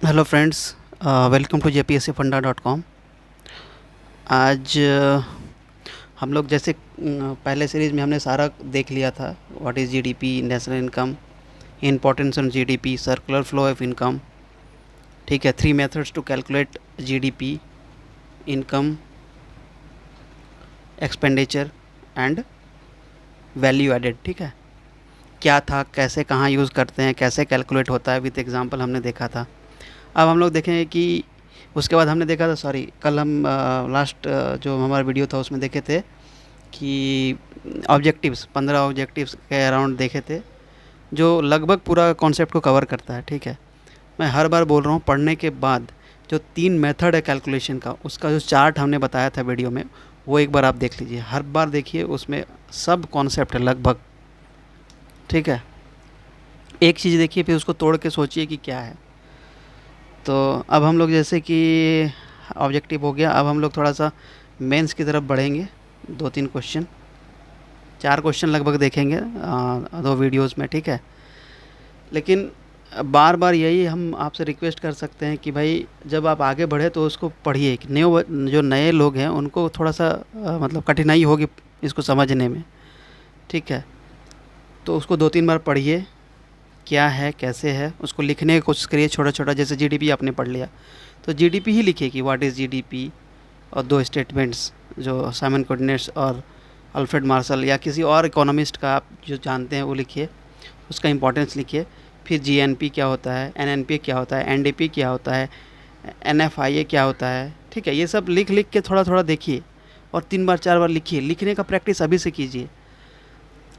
Hello friends, welcome to jpscfunda.com। आज हम लोग जैसे पहले सीरीज़ में हमने सारा देख लिया था। What is GDP, national income, importance on GDP, circular flow of income. ठीक है, 3 methods to calculate GDP, income, expenditure and value added. ठीक है, क्या था, कैसे, कहाँ यूज़ करते हैं, कैसे कैलकुलेट होता है, विद एग्जांपल हमने देखा था। अब हम लोग देखेंगे कि उसके बाद हमने देखा था, सॉरी, कल हम लास्ट जो हमारा वीडियो था उसमें देखे थे कि ऑब्जेक्टिव्स, 15 ऑब्जेक्टिव्स के अराउंड देखे थे, जो लगभग पूरा कॉन्सेप्ट को कवर करता है। ठीक है, मैं हर बार बोल रहा हूँ, पढ़ने के बाद जो 3 मेथड है कैलकुलेशन का, उसका जो चार्ट हमने बताया था वीडियो में, वो एक बार आप देख लीजिए, हर बार देखिए, उसमें सब कॉन्सेप्ट है लगभग। ठीक है, एक चीज़ देखिए फिर उसको तोड़ के सोचिए कि क्या है। तो अब हम लोग जैसे कि ऑब्जेक्टिव हो गया, अब हम लोग थोड़ा सा मेंस की तरफ बढ़ेंगे। 2-3 क्वेश्चन, 4 क्वेश्चन लगभग देखेंगे 2 वीडियोस में। ठीक है, लेकिन बार बार यही हम आपसे रिक्वेस्ट कर सकते हैं कि भाई जब आप आगे बढ़े तो उसको पढ़िए कि जो नए लोग हैं उनको थोड़ा सा मतलब कठिनाई होगी इसको समझने में। ठीक है, तो उसको 2-3 बार पढ़िए, क्या है, कैसे है, उसको लिखने की कोशिश करिए छोटा छोटा। जैसे जीडीपी आपने पढ़ लिया तो जीडीपी ही लिखिए कि व्हाट इज़ जीडीपी, और 2 स्टेटमेंट्स जो साइमन कोऑर्डिनेट्स और अल्फ्रेड मार्शल या किसी और इकोनॉमिस्ट का आप जो जानते हैं वो लिखिए, उसका इंपॉर्टेंस लिखिए। फिर जीएनपी क्या होता है, एनएनपी क्या होता है, एनडीपी क्या होता है, एनएफआईए क्या होता है। ठीक है, ये सब लिख लिख के थोड़ा थोड़ा देखिए और 3 बार 4 बार लिखिए। लिखने का प्रैक्टिस अभी से कीजिए।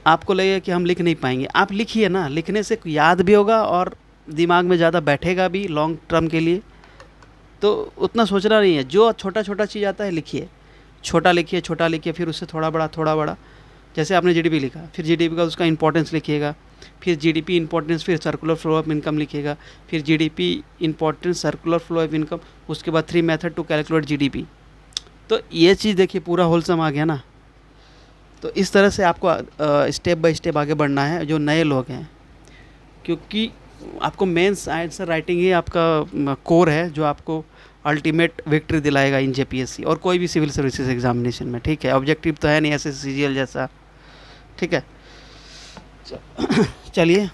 आपको लगेगा कि हम लिख नहीं पाएंगे, आप लिखिए ना, लिखने से याद भी होगा और दिमाग में ज़्यादा बैठेगा भी लॉन्ग टर्म के लिए। तो उतना सोचना नहीं है, जो छोटा छोटा चीज़ आता है लिखिए, छोटा लिखिए, छोटा लिखिए, फिर उससे थोड़ा बड़ा, थोड़ा बड़ा। जैसे आपने जीडीपी लिखा, फिर जीडीपी का उसका इंपॉर्टेंस लिखिएगा, फिर जीडीपी इंपॉर्टेंस, फिर सर्कुलर फ्लो ऑफ इनकम लिखिएगा, फिर GDP importance, circular flow of income, उसके बाद 3 मेथड टू कैलकुलेट जीडीपी। तो ये चीज़ देखिए पूरा होलसम आ गया ना। तो इस तरह से आपको स्टेप बाय स्टेप आगे बढ़ना है जो नए लोग हैं, क्योंकि आपको मेंस आंसर राइटिंग ही आपका कोर है जो आपको अल्टीमेट विक्ट्री दिलाएगा इन जेपीएससी और कोई भी सिविल सर्विसेज एग्जामिनेशन में। ठीक है, ऑब्जेक्टिव तो है नहीं ऐसे सीजीएल जैसा। ठीक है, चलिए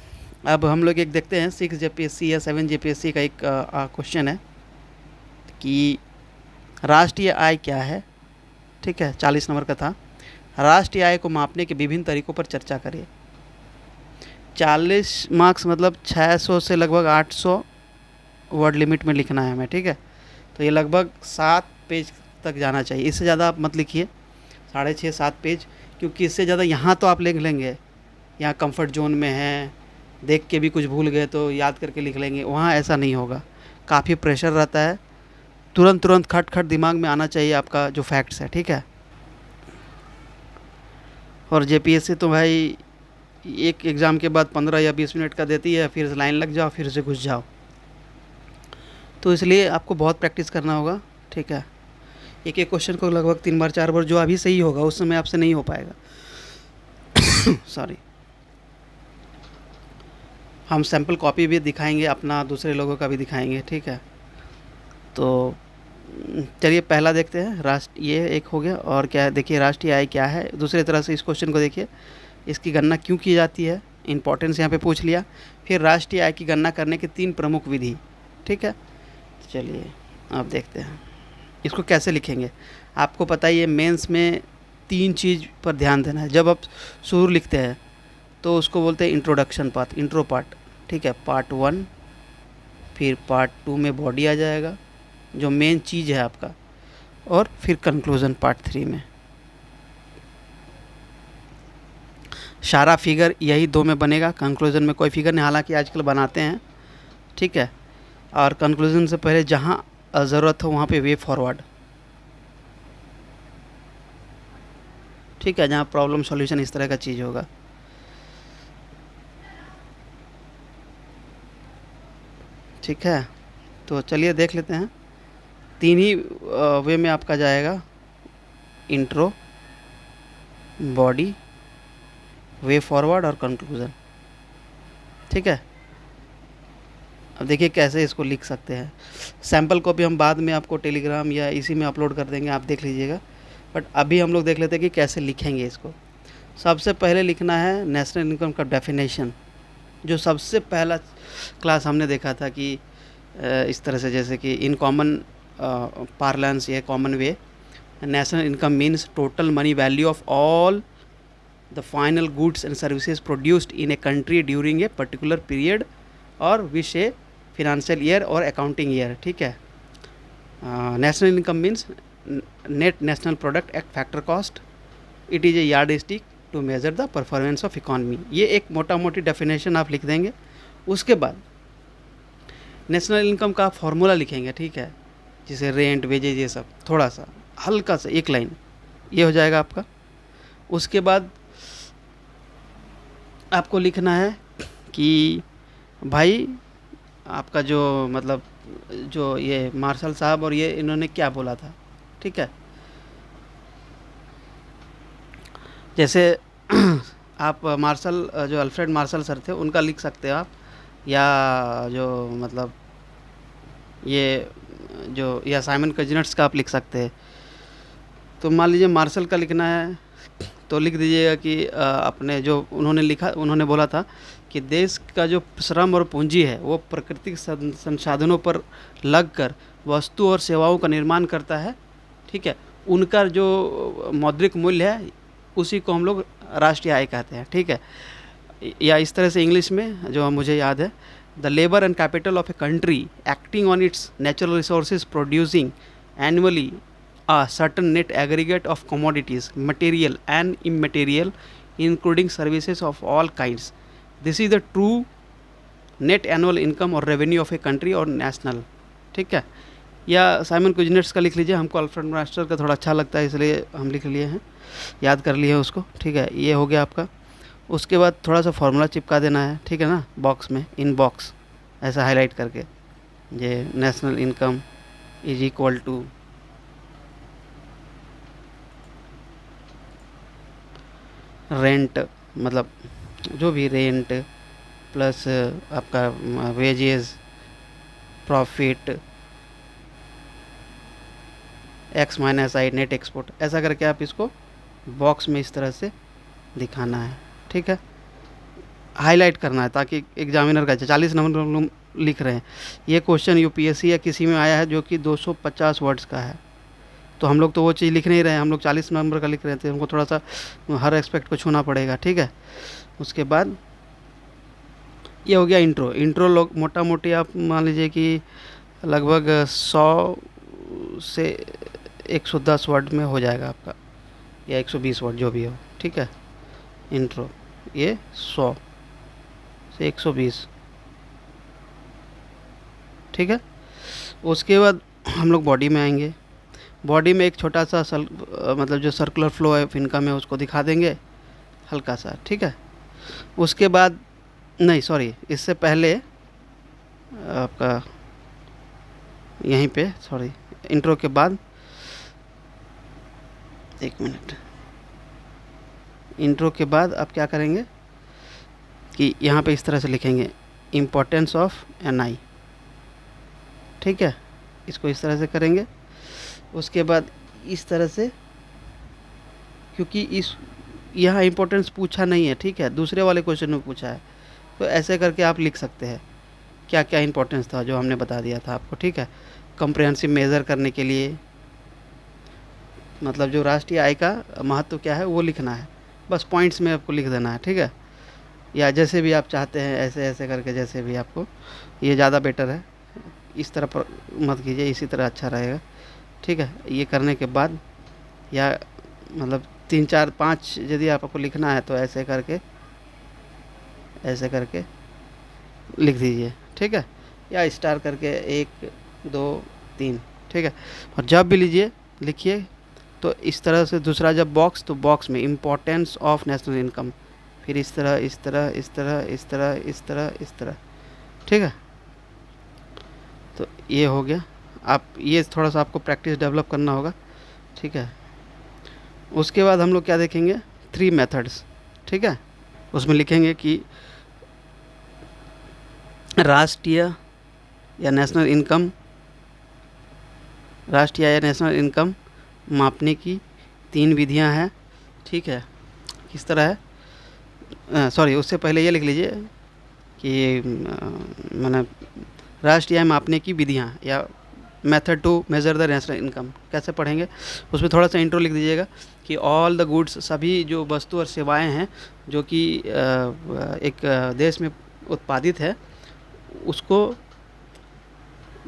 अब हम लोग एक देखते हैं 6 जेपीएससी या 7 जेपीएससी का एक क्वेश्चन है कि राष्ट्रीय आय क्या है। ठीक है, 40 नंबर का था। राष्ट्रीय आय को मापने के विभिन्न तरीकों पर चर्चा करिए। 40 मार्क्स मतलब 600 से लगभग 800 वर्ड लिमिट में लिखना है हमें। ठीक है, तो ये लगभग 7 पेज तक जाना चाहिए, इससे ज़्यादा आप मत लिखिए, 6.5-7 पेज, क्योंकि इससे ज़्यादा यहाँ तो आप लिख लेंगे, यहाँ कंफर्ट जोन में है, देख के भी कुछ भूल गए तो याद करके लिख लेंगे, वहाँ ऐसा नहीं होगा, काफ़ी प्रेशर रहता है, तुरंत तुरंत खट खट दिमाग में आना चाहिए आपका जो फैक्ट्स है। ठीक है, और जेपीएससी तो भाई एक एग्ज़ाम के बाद 15 या 20 मिनट का देती है, फिर लाइन लग जाओ, फिर से घुस जाओ, तो इसलिए आपको बहुत प्रैक्टिस करना होगा। ठीक है, एक एक क्वेश्चन को लगभग 3 बार 4 बार, जो अभी सही होगा उस समय आपसे नहीं हो पाएगा। सॉरी, हम सैम्पल कॉपी भी दिखाएंगे अपना, दूसरे लोगों का भी दिखाएंगे। ठीक है, तो चलिए पहला देखते हैं। राष्ट्र, ये एक हो गया, और क्या है देखिए, राष्ट्रीय आय क्या है। दूसरे तरह से इस क्वेश्चन को देखिए, इसकी गणना क्यों की जाती है, इंपॉर्टेंस यहाँ पे पूछ लिया। फिर राष्ट्रीय आय की गणना करने की 3 प्रमुख विधि। ठीक है, चलिए अब देखते हैं इसको कैसे लिखेंगे। आपको पता ही है मेंस में 3 चीज़ पर ध्यान देना है। जब आप शुरू लिखते हैं तो उसको बोलते हैं इंट्रोडक्शन पार्ट, इंट्रो पार्ट। ठीक है, पार्ट 1, फिर पार्ट 2 में बॉडी आ जाएगा जो मेन चीज़ है आपका, और फिर कंक्लूज़न पार्ट 3 में। सारा फिगर यही 2 में बनेगा, कंक्लूज़न में कोई फिगर नहीं, हालांकि आजकल बनाते हैं। ठीक है, और कंक्लूज़न से पहले जहाँ ज़रूरत हो वहाँ पे वे फॉरवर्ड। ठीक है, जहाँ प्रॉब्लम सॉल्यूशन इस तरह का चीज़ होगा। ठीक है, तो चलिए देख लेते हैं। 3 ही वे में आपका जाएगा, इंट्रो, बॉडी, वे फॉरवर्ड और कंक्लूज़न। ठीक है, अब देखिए कैसे इसको लिख सकते हैं। सैम्पल कॉपी हम बाद में आपको टेलीग्राम या इसी में अपलोड कर देंगे, आप देख लीजिएगा। बट अभी हम लोग देख लेते हैं कि कैसे लिखेंगे इसको। सबसे पहले लिखना है नेशनल इनकम का डेफिनेशन, जो सबसे पहला क्लास हमने देखा था कि इस तरह से, जैसे कि इन कॉमन पार्लेंस या common way, national income means total money value of all the final goods and services produced in a country during a particular period और विश ए फिनेंशियल ईयर और अकाउंटिंग ईयर। ठीक है। National income means net national product at factor cost, it is a yardstick to measure the performance of economy. ये एक मोटा मोटी definition आप लिख देंगे। उसके बाद नेशनल इनकम का फॉर्मूला लिखेंगे, ठीक है, जिसे रेंट वेजेज ये सब, थोड़ा सा हल्का सा एक लाइन, ये हो जाएगा आपका। उसके बाद आपको लिखना है कि भाई आपका जो मतलब जो ये मार्शल साहब और ये इन्होंने क्या बोला था। ठीक है। जैसे आप मार्शल जो अल्फ्रेड मार्शल सर थे उनका लिख सकते हो आप, या जो मतलब ये जो या साइमन कजिनट्स का आप लिख सकते हैं। तो मान लीजिए मार्शल का लिखना है तो लिख दीजिएगा कि अपने जो उन्होंने लिखा, उन्होंने बोला था कि देश का जो श्रम और पूंजी है वो प्राकृतिक संसाधनों पर लगकर वस्तु और सेवाओं का निर्माण करता है। ठीक है। उनका जो मौद्रिक मूल्य है उसी को हम लोग राष्ट्रीय आय कहते हैं। ठीक है। या इस तरह से इंग्लिश में जो मुझे याद है, the labour and capital of a country acting on it's natural resources producing annually a certain net aggregate of commodities, material and immaterial, including services of all kinds. This is the true net annual income or revenue of a country or national. ठीक है। या Simon Kuznets का लिख लीजिए, हमको Alfred master का थोड़ा अच्छा लगता है इसलिए हम लिख लिए हैं, याद कर लिए हैं उसको। ठीक है। ये हो गया आपका। उसके बाद थोड़ा सा फॉर्मूला चिपका देना है, ठीक है ना, बॉक्स में, इन बॉक्स ऐसा हाईलाइट करके, ये national income is equal to rent, मतलब जो भी रेंट प्लस आपका wages profit X minus I net export, ऐसा करके आप इसको बॉक्स में इस तरह से दिखाना है। ठीक है। हाईलाइट करना है ताकि एग्जामिनर का 40 नंबर हम लोग लिख रहे हैं। ये क्वेश्चन यूपीएससी या किसी में आया है जो कि 250 वर्ड्स का है, तो हम लोग तो वो चीज़ लिख नहीं रहे हैं, हम लोग 40 नंबर का लिख रहे थे, हमको थोड़ा सा हर एस्पेक्ट को छूना पड़ेगा। ठीक है। उसके बाद ये हो गया इंट्रो। इंट्रो लोग मोटा मोटी आप मान लीजिए कि लगभग 100 से 110 वर्ड में हो जाएगा आपका, या 120 वर्ड जो भी हो। ठीक है। इंट्रो ये 100 से 120। ठीक है। उसके बाद हम लोग बॉडी में आएंगे। बॉडी में एक छोटा सा मतलब जो सर्कुलर फ्लो है इनकम है उसको दिखा देंगे हल्का सा। ठीक है। उसके बाद नहीं सॉरी, इससे पहले आपका यहीं पे सॉरी, इंट्रो के बाद एक मिनट, इंट्रो के बाद आप क्या करेंगे कि यहाँ पे इस तरह से लिखेंगे इम्पोर्टेंस ऑफ एनआई। ठीक है। इसको इस तरह से करेंगे। उसके बाद इस तरह से, क्योंकि इस यहाँ इम्पोर्टेंस पूछा नहीं है, ठीक है, दूसरे वाले क्वेश्चन में पूछा है, तो ऐसे करके आप लिख सकते हैं क्या क्या इम्पोर्टेंस था जो हमने बता दिया था आपको। ठीक है। कंप्रिहेंसिव मेज़र करने के लिए, मतलब जो राष्ट्रीय आय का महत्व क्या है वो लिखना है, बस पॉइंट्स में आपको लिख देना है। ठीक है। या जैसे भी आप चाहते हैं ऐसे ऐसे करके, जैसे भी आपको, ये ज़्यादा बेटर है, इस तरह पर मत कीजिए, इसी तरह अच्छा रहेगा। ठीक है। ये करने के बाद या मतलब 3 4 5 यदि आपको लिखना है तो ऐसे करके लिख दीजिए। ठीक है। या स्टार करके 1 2 3। ठीक है। और जब भी लीजिए लिखिए तो इस तरह से, दूसरा जब बॉक्स, तो बॉक्स में इम्पोर्टेंस ऑफ नेशनल इनकम, फिर इस तरह इस तरह इस तरह इस तरह इस तरह इस तरह। ठीक है। तो ये हो गया। आप ये थोड़ा सा आपको प्रैक्टिस डेवलप करना होगा। ठीक है। उसके बाद हम लोग क्या देखेंगे, 3 मेथड्स। ठीक है। उसमें लिखेंगे कि राष्ट्रीय या नेशनल इनकम, राष्ट्रीय आय या नेशनल इनकम मापने की 3 विधियां हैं, ठीक है। किस तरह है, सॉरी उससे पहले ये लिख लीजिए कि मैंने राष्ट्रीय आय मापने की विधियाँ या method to measure the national income कैसे पढ़ेंगे, उसमें थोड़ा सा इंट्रो लिख दीजिएगा कि ऑल द गुड्स, सभी जो वस्तु और सेवाएं हैं जो कि एक देश में उत्पादित है, उसको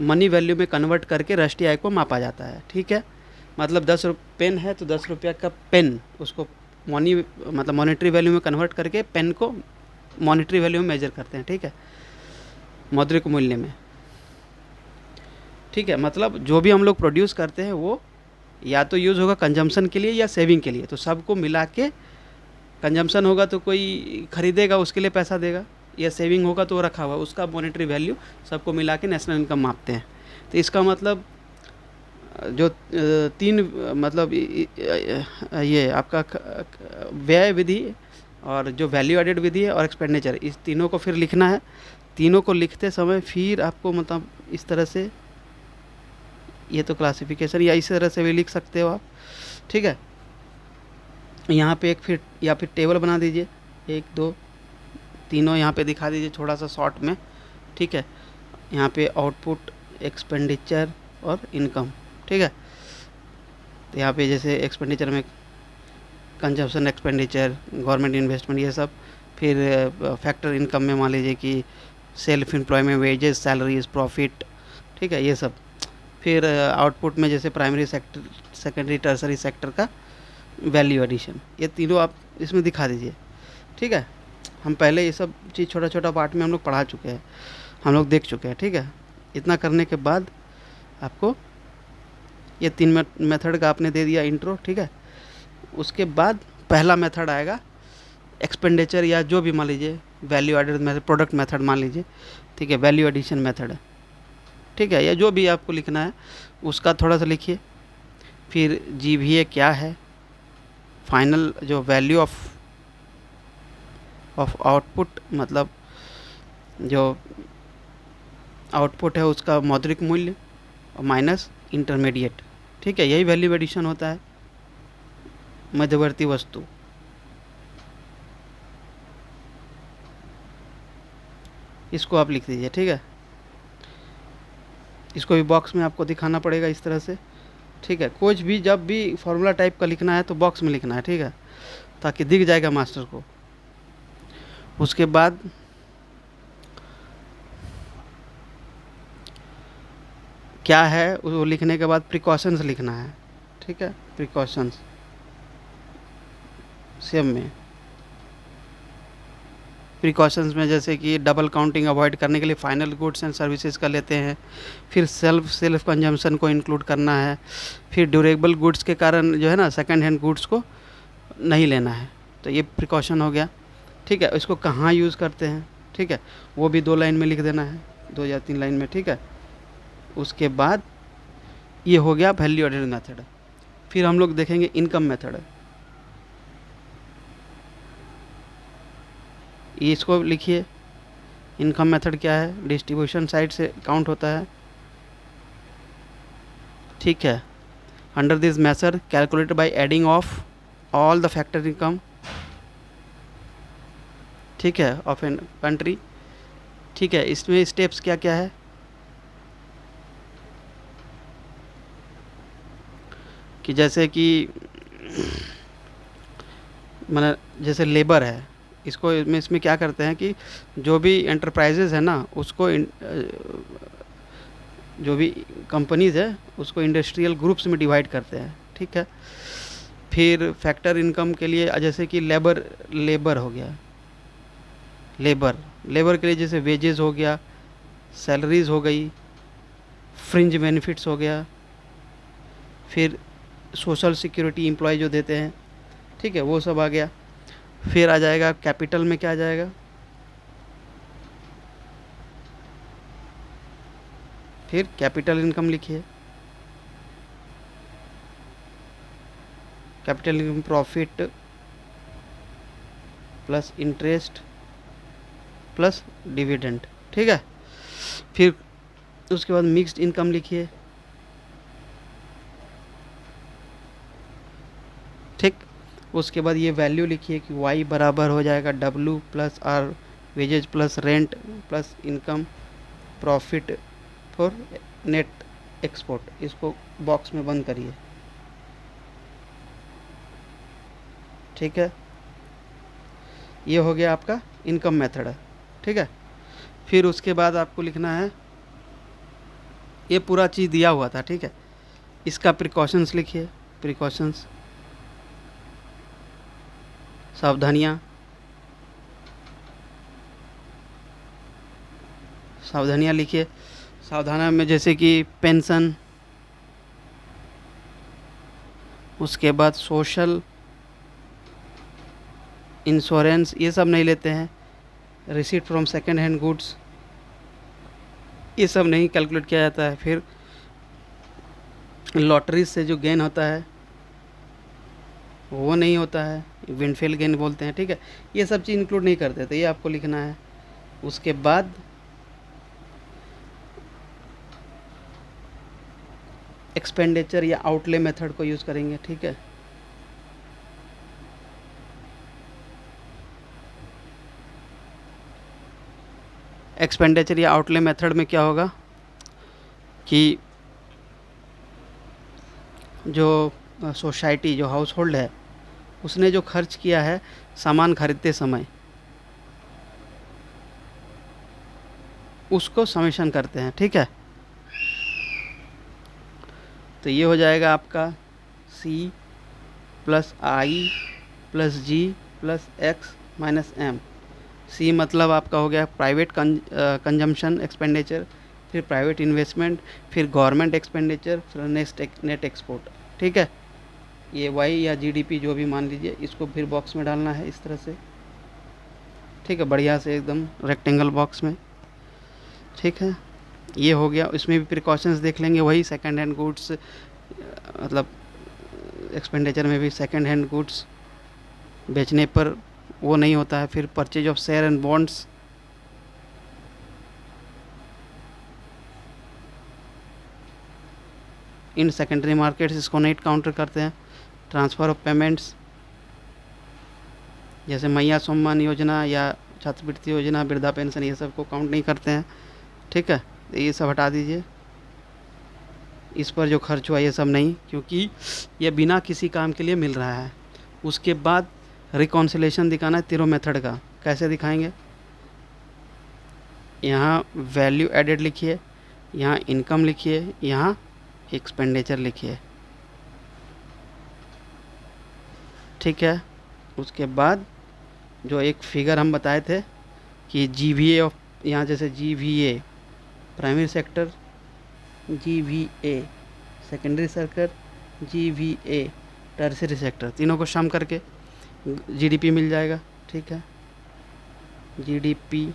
मनी वैल्यू में कन्वर्ट करके राष्ट्रीय आय को मापा जाता है, ठीक है। मतलब 10 पेन है तो 10 रुपया का पेन, उसको मनी मतलब मॉनेटरी वैल्यू में कन्वर्ट करके पेन को मॉनेटरी वैल्यू में मेजर करते हैं, ठीक है, मौद्रिक मूल्य में, ठीक है। मतलब जो भी हम लोग प्रोड्यूस करते हैं वो या तो यूज़ होगा कंजम्पशन के लिए या सेविंग के लिए, तो सबको मिला के कंजम्पशन होगा तो कोई खरीदेगा उसके लिए पैसा देगा, या सेविंग होगा तो वो रखा हुआ, उसका मॉनेटरी वैल्यू सबको मिला के नेशनल इनकम मापते हैं। तो इसका मतलब जो 3 मतलब ये आपका व्यय विधि और जो वैल्यू एडेड विधि है और एक्सपेंडिचर, इस तीनों को फिर लिखना है। तीनों को लिखते समय फिर आपको मतलब इस तरह से, ये तो क्लासिफिकेशन या इस तरह से भी लिख सकते हो आप, ठीक है। यहाँ पे एक फिर या फिर टेबल बना दीजिए, 1 2 तीनों यहाँ पे दिखा दीजिए थोड़ा सा शॉर्ट में, ठीक है। यहाँ पे आउटपुट, एक्सपेंडिचर और इनकम, ठीक है। तो यहाँ पे जैसे एक्सपेंडिचर में कंजप्शन एक्सपेंडिचर, गवर्नमेंट इन्वेस्टमेंट, ये सब। फिर फैक्टर इनकम में मान लीजिए कि self employment, wages, salaries, profit, ठीक है, ये सब। फिर आउटपुट में जैसे primary sector, secondary, tertiary sector का वैल्यू एडिशन, ये तीनों आप इसमें दिखा दीजिए, ठीक है। हम पहले ये सब चीज़ छोटा छोटा पार्ट में हम लोग पढ़ा चुके हैं, हम लोग देख चुके हैं, ठीक है। इतना करने के बाद आपको ये 3 मेथड का आपने दे दिया इंट्रो, ठीक है। उसके बाद पहला मेथड आएगा एक्सपेंडिचर, या जो भी मान लीजिए value added method, product method मान लीजिए, ठीक है, वैल्यू एडिशन मेथड है, ठीक है, या जो भी आपको लिखना है उसका थोड़ा सा लिखिए। फिर जीवीए क्या है, फाइनल जो वैल्यू ऑफ आउटपुट, मतलब जो आउटपुट है उसका मौद्रिक मूल्य और माइनस इंटरमीडिएट, ठीक है, यही वैल्यू एडिशन होता है, मध्यवर्ती वस्तु। इसको आप लिख दीजिए, ठीक है। इसको भी बॉक्स में आपको दिखाना पड़ेगा इस तरह से, ठीक है। कुछ भी जब भी फॉर्मूला टाइप का लिखना है तो बॉक्स में लिखना है, ठीक है, ताकि दिख जाएगा मास्टर को। उसके बाद क्या है वो लिखने के बाद प्रिकॉशंस लिखना है, ठीक है, प्रिकॉशंस सेम में। प्रिकॉशंस में जैसे कि डबल काउंटिंग अवॉइड करने के लिए फाइनल गुड्स एंड सर्विसेज का लेते हैं, फिर सेल्फ कंजम्पशन को इंक्लूड करना है, फिर ड्यूरेबल गुड्स के कारण जो है ना सेकंड हैंड गुड्स को नहीं लेना है, तो ये प्रिकॉशन हो गया, ठीक है। इसको कहाँ यूज़ करते हैं, ठीक है, वो भी 2 लाइन में लिख देना है, 2 या 3 लाइन में, ठीक है। उसके बाद ये हो गया वैल्यू एडेड मेथड। फिर हम लोग देखेंगे इनकम मेथड, ये इसको लिखिए। इनकम मेथड क्या है, डिस्ट्रीब्यूशन साइड से काउंट होता है, ठीक है। Under this method calculated by adding of all the factor income, ठीक है, ऑफ एन कंट्री, ठीक है। इसमें स्टेप्स क्या क्या है, कि जैसे कि मैंने जैसे लेबर है, इसको इसमें क्या करते हैं कि जो भी एंटरप्राइजेज है ना उसको जो भी कंपनीज है उसको इंडस्ट्रियल ग्रुप्स में डिवाइड करते हैं, ठीक है। फिर फैक्टर इनकम के लिए जैसे कि लेबर हो गया, लेबर के लिए जैसे वेजेस हो गया, सैलरीज हो गई, फ्रिंज बेनिफिट्स हो गया, फिर सोशल सिक्योरिटी एम्प्लॉय जो देते हैं, ठीक है, वो सब आ गया। फिर आ जाएगा कैपिटल में, क्या आ जाएगा, फिर कैपिटल इनकम लिखिए, capital income profit plus interest plus dividend, ठीक है। फिर उसके बाद मिक्स्ड इनकम लिखिए, ठीक। उसके बाद ये वैल्यू लिखिए कि y बराबर हो जाएगा W plus R wages plus rent plus income profit for net export. इसको बॉक्स में बंद करिए, ठीक है। ये हो गया आपका इनकम मेथड है, ठीक है। फिर उसके बाद आपको लिखना है, ये पूरा चीज़ दिया हुआ था, ठीक है। इसका प्रिकॉशंस लिखिए, प्रिकॉशंस सावधानियाँ, सावधानियाँ लिखिए। सावधानियाँ में जैसे कि पेंशन, उसके बाद सोशल इंश्योरेंस, ये सब नहीं लेते हैं। Receipt from second hand goods, ये सब नहीं कैलकुलेट किया जाता है। फिर लॉटरी से जो गेन होता है वो नहीं होता है, विंडफेल गेन बोलते हैं, ठीक है। ये सब चीज़ इंक्लूड नहीं करते, तो ये आपको लिखना है। उसके बाद एक्सपेंडिचर या आउटले मेथड को यूज़ करेंगे, ठीक है। एक्सपेंडिचर या आउटले मेथड में क्या होगा कि जो सोसाइटी, जो हाउस होल्ड है, उसने जो खर्च किया है सामान खरीदते समय, उसको समेशन करते हैं, ठीक है। तो ये हो जाएगा आपका C प्लस आई प्लस जी प्लस एक्स माइनस एम। सी मतलब आपका हो गया प्राइवेट कंजम्पशन एक्सपेंडिचर, फिर प्राइवेट इन्वेस्टमेंट, फिर गवर्नमेंट एक्सपेंडिचर, फिर नेट एक्सपोर्ट, ठीक है। ये वाई या जीडीपी जो भी मान लीजिए, इसको फिर बॉक्स में डालना है इस तरह से, ठीक है, बढ़िया से एकदम रेक्टेंगल बॉक्स में, ठीक है। ये हो गया। इसमें भी प्रिकॉशंस देख लेंगे, वही सेकंड हैंड गुड्स, मतलब एक्सपेंडिचर में भी सेकंड हैंड गुड्स बेचने पर वो नहीं होता है। फिर purchase of share and bonds, in secondary markets, इसको नहीं काउंटर करते हैं। ट्रांसफ़र ऑफ पेमेंट्स, जैसे मैया सम्मान योजना या छात्रवृत्ति योजना, वृद्धा पेंशन, ये सब को काउंट नहीं करते हैं, ठीक है। तो ये सब हटा दीजिए, इस पर जो खर्च हुआ ये सब नहीं, क्योंकि ये बिना किसी काम के लिए मिल रहा है। उसके बाद रिकॉन्सिलेशन दिखाना है तीनों मेथड का। कैसे दिखाएंगे? यहाँ वैल्यू एडेड लिखिए, यहाँ इनकम लिखिए, यहाँ एक्सपेंडिचर लिखिए, ठीक है। उसके बाद जो एक फिगर हम बताए थे कि GVA ऑफ, यहाँ जैसे GVA primary sector, GVA secondary sector, GVA tertiary sector, तीनों को सम करके GDP मिल जाएगा, ठीक है। GDP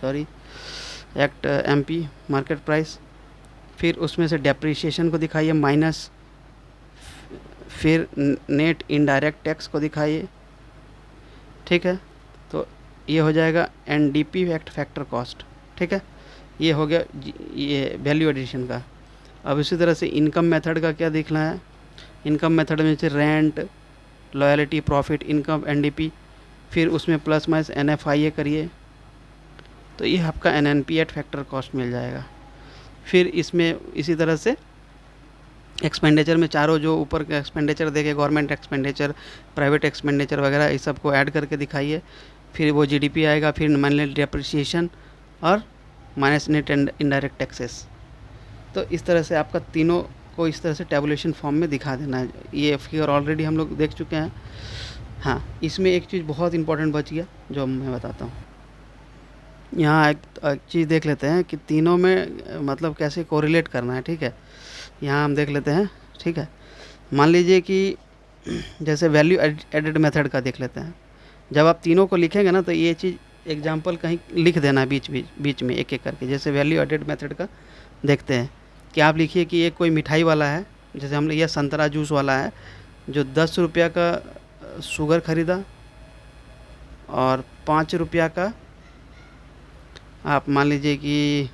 sorry act MP market price. फिर उसमें से डेप्रिसिएशन को दिखाइए माइनस, फिर नेट इनडायरेक्ट टैक्स को दिखाइए, ठीक है। तो ये हो जाएगा NDP एक्ट फैक्टर कॉस्ट, ठीक है। ये हो गया ये वैल्यू एडिशन का। अब इसी तरह से इनकम मेथड का क्या देखना है? इनकम मेथड में से rent, loyalty, profit, income, NDP, फिर उसमें प्लस माइनस NFIA करिए, तो ये आपका NNP एट फैक्टर कॉस्ट मिल जाएगा। फिर इसमें इसी तरह से एक्सपेंडिचर में चारों जो ऊपर के एक्सपेंडिचर देखे, गवर्नमेंट एक्सपेंडिचर, प्राइवेट एक्सपेंडिचर वगैरह, इस सब को ऐड करके दिखाइए। फिर वो GDP आएगा, फिर माइनस डेप्रिसिएशन और minus net and indirect taxes. तो इस तरह से आपका तीनों को इस तरह से टेबुलेशन फॉर्म में दिखा देना है। ये फिगर ऑलरेडी हम लोग देख चुके हैं। हाँ, इसमें एक चीज़ बहुत इंपॉर्टेंट बच गया जो मैं बताता हूँ। यहाँ एक चीज़ देख लेते हैं कि तीनों में मतलब कैसे कोरिलेट करना है, ठीक है। यहाँ हम देख लेते हैं, ठीक है। मान लीजिए कि जैसे वैल्यू एडेड मेथड का देख लेते हैं। जब आप तीनों को लिखेंगे ना, तो ये चीज़ एग्जांपल कहीं लिख देना बीच में एक एक करके। जैसे वैल्यू एडेड मेथड का देखते हैं कि आप लिखिए कि ये कोई मिठाई वाला है, जैसे हम ये संतरा जूस वाला है जो 10 रुपया का शुगर ख़रीदा और 5 रुपया का आप मान लीजिए कि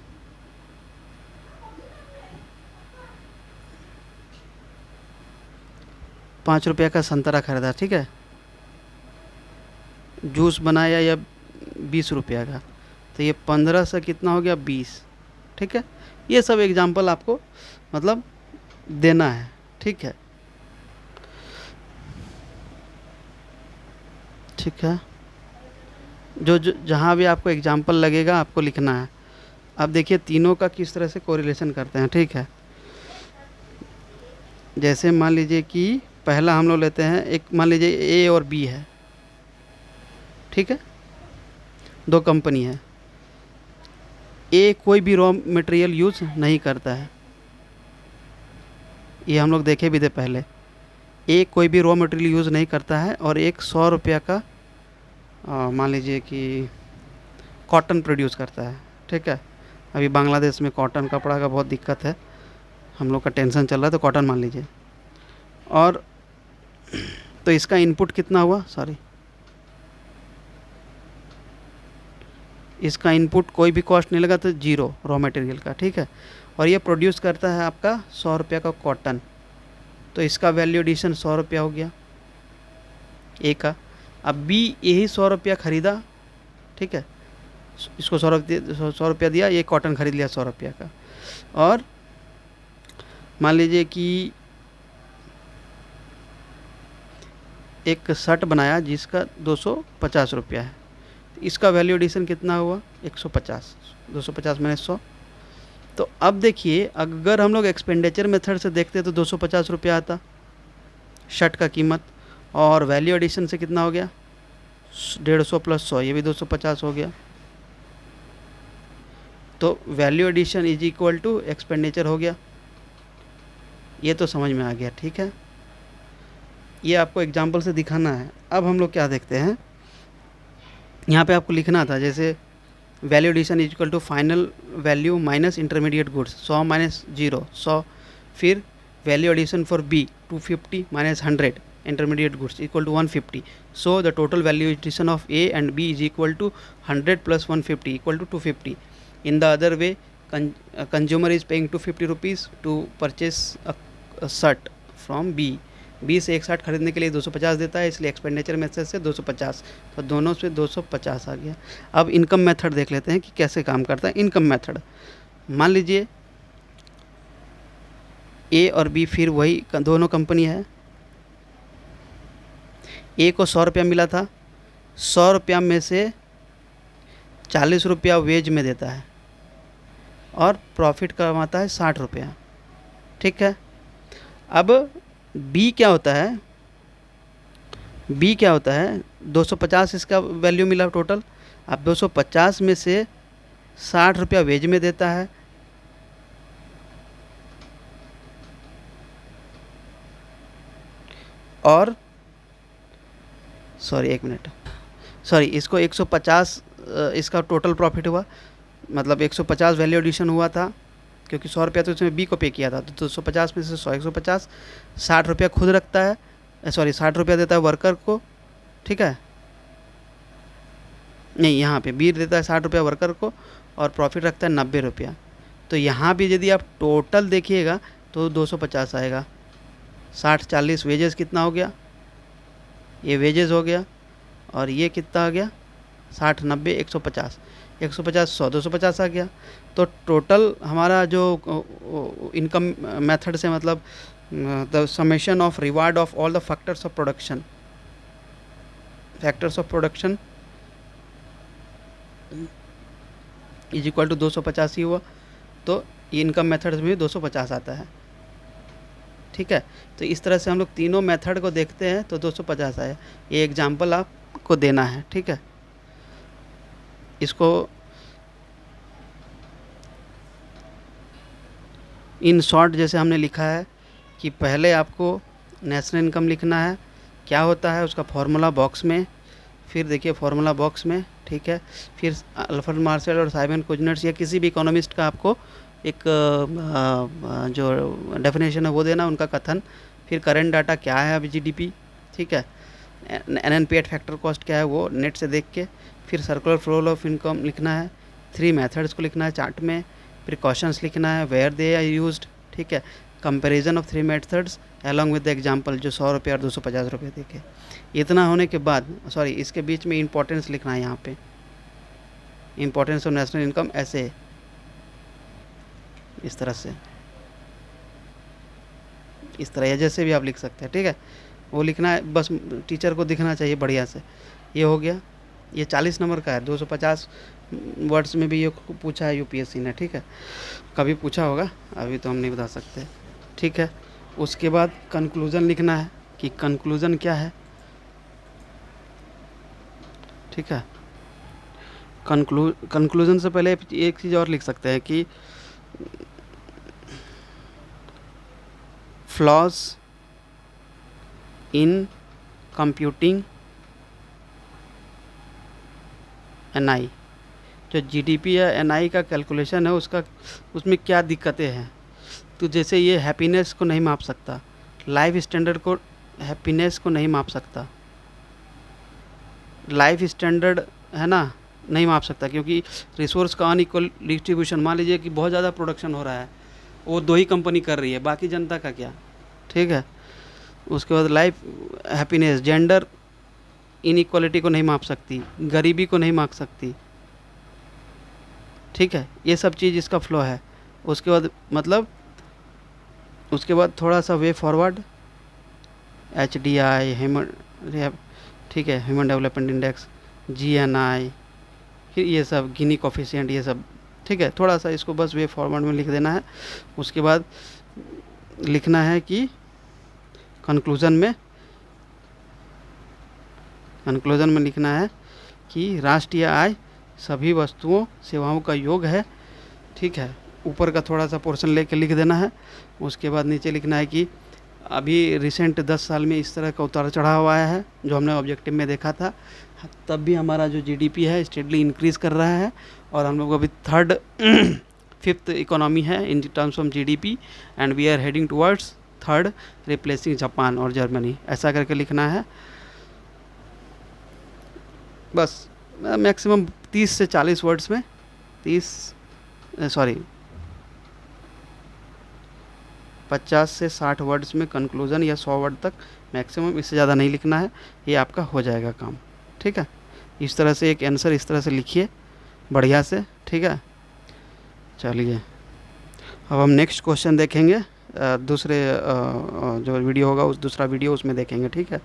₹5 का संतरा खरीदा, ठीक है, जूस बनाया या ₹20 का, तो ये 15 से कितना हो गया 20, ठीक है। ये सब एग्जांपल आपको मतलब देना है, ठीक है, ठीक है। जो जहाँ भी आपको एग्जांपल लगेगा आपको लिखना है। अब देखिए तीनों का किस तरह से कोरिलेशन करते हैं, ठीक है। जैसे मान लीजिए कि पहला हम लोग लेते हैं, एक मान लीजिए ए और बी है, ठीक है, दो कंपनी है। ए कोई भी रॉ मटेरियल यूज़ नहीं करता है, ये हम लोग देखे भी थे पहले। ए कोई भी रॉ मटेरियल यूज़ नहीं करता है और एक ₹100 का मान लीजिए कि कॉटन प्रोड्यूस करता है, ठीक है। अभी बांग्लादेश में कॉटन कपड़ा का बहुत दिक्कत है, हम लोग का टेंशन चल रहा है, तो कॉटन मान लीजिए। और तो इसका इनपुट कितना हुआ, सॉरी, इसका इनपुट कोई भी कॉस्ट नहीं लगा, तो जीरो रॉ मटेरियल का, ठीक है। और ये प्रोड्यूस करता है आपका ₹100 का कॉटन, तो इसका वैल्यू एडिशन ₹100 हो गया ए का। अब बी यही ₹100 खरीदा, ठीक है, इसको ₹100 दिया, ये कॉटन खरीद लिया ₹100 का। और मान लीजिए कि एक शर्ट बनाया जिसका ₹250 है, इसका वैल्यू एडिशन कितना हुआ 150, 250 माइनस 100। तो अब देखिए अगर हम लोग एक्सपेंडिचर मेथड से देखते तो ₹250 आता शर्ट का कीमत, और वैल्यू एडिशन से कितना हो गया 150 प्लस 100, ये भी 250 हो गया। तो value addition is equal to expenditure हो गया, ये तो समझ में आ गया, ठीक है। ये आपको एग्जांपल से दिखाना है। अब हम लोग क्या देखते हैं, यहाँ पे आपको लिखना था जैसे value addition is equal to final value minus intermediate goods, 100 minus 0 100, फिर value addition for B 250 minus 100 intermediate goods equal to 150. So the total value addition of A and B is equal to 100 plus 150 equal to 250. In the other way, consumer is paying 250 rupees to purchase a shirt from B. B से एक shirt खरीदने के लिए 250 देता है, इसलिए expenditure method से 250, तो दोनों से 250 आ गया। अब इनकम मेथड देख लेते हैं कि कैसे काम करता है इनकम मेथड। मान लीजिए ए और बी फिर वही दोनों कंपनी है। ए को ₹100 मिला था, ₹100 में से ₹40 वेज में देता है और प्रॉफिट कमाता है ₹60, ठीक है। अब बी क्या होता है, बी क्या होता है 250 इसका वैल्यू मिला टोटल। अब 250 में से ₹60 वेज में देता है और सॉरी एक मिनट, सॉरी इसको 150 इसका टोटल प्रॉफिट हुआ, मतलब 150 वैल्यू एडिशन हुआ था क्योंकि ₹100 तो इसमें बी को पे किया था, तो 250 में से 100 150, ₹60 खुद रखता है, सॉरी ₹60 देता है वर्कर को, ठीक है, नहीं यहाँ पे बी देता है ₹60 वर्कर को और प्रॉफिट रखता है ₹90। तो यहाँ भी यदि आप टोटल देखिएगा तो 250 आएगा, 60 40 वेजेस कितना हो गया, ये वेजेस हो गया, और ये कितना आ गया 60 90 150, 150 100 250 आ गया। तो टोटल हमारा जो इनकम मेथड से मतलब the summation of reward of all the factors of production, factors of production is equal to 250 ही हुआ, तो इनकम मेथड में भी 250 आता है, ठीक है। तो इस तरह से हम लोग तीनों मेथड को देखते हैं तो 250 आया। ये एग्जांपल आपको देना है, ठीक है। इसको इन शॉर्ट जैसे हमने लिखा है कि पहले आपको नेशनल इनकम लिखना है, क्या होता है उसका फॉर्मूला बॉक्स में, फिर देखिए फॉर्मूला बॉक्स में, ठीक है, फिर अल्फ्रेड मार्शल और साइमन कुजनर्स या किसी भी इकोनॉमिस्ट का आपको एक जो डेफिनेशन है वो देना, उनका कथन, फिर करंट डाटा क्या है अभी जीडीपी, ठीक है, एनएनपीएट फैक्टर कॉस्ट क्या है वो नेट से देख के, फिर सर्कुलर फ्लो ऑफ इनकम लिखना है, 3 मेथड्स को लिखना है चार्ट में, प्रिकॉशंस लिखना है, वेयर दे आर यूज्ड, ठीक है। Comparison of 3 methods along with the example, जो 100 रुपये और 250 रुपये देखे। इतना होने के बाद सॉरी, इसके बीच में इंपॉर्टेंस लिखना है यहाँ पे, इंपॉर्टेंस ऑफ नेशनल इनकम ऐसे इस तरह से, इस तरह या जैसे भी आप लिख सकते हैं, ठीक है। वो लिखना है, बस टीचर को दिखना चाहिए बढ़िया से। ये हो गया, ये 40 नंबर का है, 250 वर्ड्स में भी ये पूछा है यूपीएससी ने, ठीक है। कभी पूछा होगा, अभी तो हम नहीं बता सकते, ठीक है। उसके बाद कंक्लूज़न लिखना है कि कंक्लूज़न क्या है, ठीक है। कंक्लूज़न से पहले एक चीज़ और लिख सकते हैं कि फ्लॉज इन कंप्यूटिंग एनआई, जो जीडीपी या एनआई का कैलकुलेशन है उसमें क्या दिक्कतें हैं। तो जैसे ये हैप्पीनेस को नहीं माप सकता, लाइफ स्टैंडर्ड को, हैप्पीनेस को नहीं माप सकता, लाइफ स्टैंडर्ड है ना, नहीं माप सकता, क्योंकि रिसोर्स का अनइक्वल डिस्ट्रीब्यूशन, मान लीजिए कि बहुत ज़्यादा प्रोडक्शन हो रहा है, वो 2 ही कंपनी कर रही है, बाकी जनता का क्या, ठीक है। उसके बाद लाइफ हैप्पीनेस, जेंडर इनइक्वालिटी को नहीं माप सकती, गरीबी को नहीं माप सकती, ठीक है। ये सब चीज़ इसका फ्लो है। उसके बाद मतलब उसके बाद थोड़ा सा वे फॉरवर्ड, HDI ह्यूमन, ठीक है, ह्यूमन डेवलपमेंट इंडेक्स, GNI, फिर ये सब गिनी कोफिशिएंट, ये सब, ठीक है। थोड़ा सा इसको बस वे फॉरवर्ड में लिख देना है। उसके बाद लिखना है कि कंक्लूज़न में लिखना है कि राष्ट्रीय आय सभी वस्तुओं सेवाओं का योग है, ठीक है। ऊपर का थोड़ा सा पोर्शन लेके लिख देना है। उसके बाद नीचे लिखना है कि अभी रिसेंट 10 साल में इस तरह का उतार चढ़ाव आया है, जो हमने ऑब्जेक्टिव में देखा था, तब भी हमारा जो जीडीपी है स्टेडली इंक्रीज़ कर रहा है, और हम लोग अभी 5th इकोनॉमी है in terms of GDP, and we are heading towards 3rd, replacing Japan और जर्मनी, ऐसा करके लिखना है। बस मैक्सिमम 30 से 40 वर्ड्स में, 50 से 60 वर्ड्स में कंक्लूज़न, या 100 वर्ड तक मैक्सिमम, इससे ज़्यादा नहीं लिखना है, ये आपका हो जाएगा काम, ठीक है। इस तरह से एक आंसर इस तरह से लिखिए बढ़िया से, ठीक है। चलिए अब हम नेक्स्ट क्वेश्चन देखेंगे, दूसरे जो वीडियो होगा, दूसरा वीडियो उसमें देखेंगे, ठीक है।